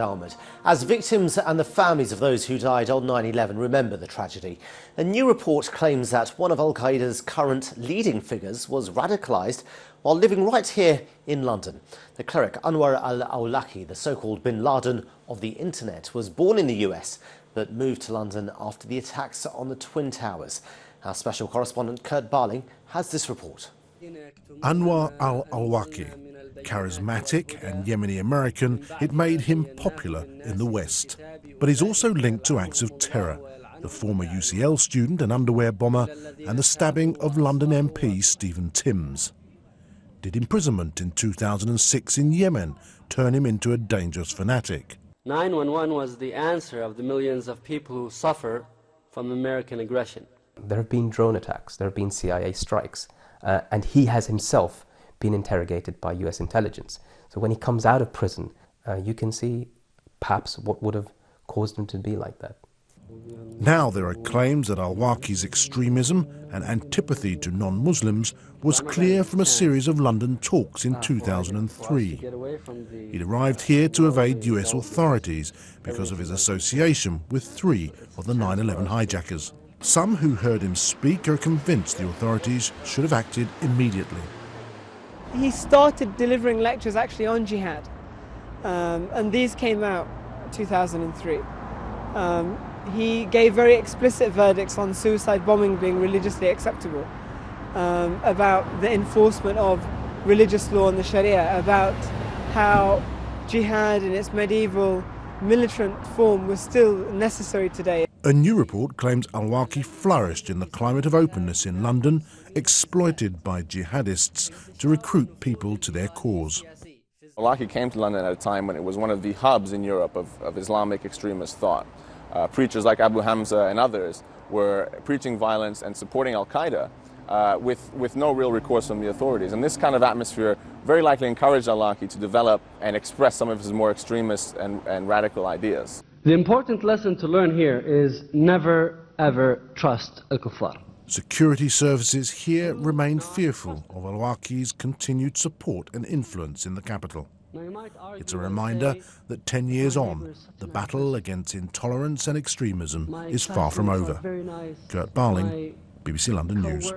Armoured, as victims and the families of those who died on 9/11 remember the tragedy. A new report claims that one of al-Qaeda's current leading figures was radicalised while living right here in London. The cleric Anwar al-Awlaki, the so-called bin Laden of the internet, was born in the US but moved to London after the attacks on the Twin Towers. Our special correspondent Kurt Barling has this report. Anwar al-Awlaki, charismatic and Yemeni American, it made him popular in the West. But he's also linked to acts of terror: the former UCL student and underwear bomber, and the stabbing of London MP Stephen Timms. Did imprisonment in 2006 in Yemen turn him into a dangerous fanatic? 9/11 was the answer of the millions of people who suffer from American aggression. There have been drone attacks, there have been CIA strikes, and he has himself been interrogated by US intelligence. So when he comes out of prison, you can see perhaps what would have caused him to be like that. Now there are claims that al-Awlaki's extremism and antipathy to non-Muslims was clear from a series of London talks in 2003. He'd arrived here to evade US authorities because of his association with 3 of the 9/11 hijackers. Some who heard him speak are convinced the authorities should have acted immediately. He started delivering lectures actually on jihad, and these came out in 2003. He gave very explicit verdicts on suicide bombing being religiously acceptable, about the enforcement of religious law and the Sharia, about how jihad in its medieval militant form was still necessary today. A new report claims al-Awlaki flourished in the climate of openness in London, exploited by jihadists to recruit people to their cause. Al-Awlaki came to London at a time when it was one of the hubs in Europe of Islamic extremist thought. Preachers like Abu Hamza and others were preaching violence and supporting al-Qaeda with no real recourse from the authorities. And this kind of atmosphere very likely encouraged al-Awlaki to develop and express some of his more extremist and radical ideas. The important lesson to learn here is never, ever trust al-Kuffar. Security services here remain fearful of al-Awlaki's continued support and influence in the capital. It's a reminder that 10 years on, the battle against intolerance and extremism is far from over. Kurt Barling, BBC London News.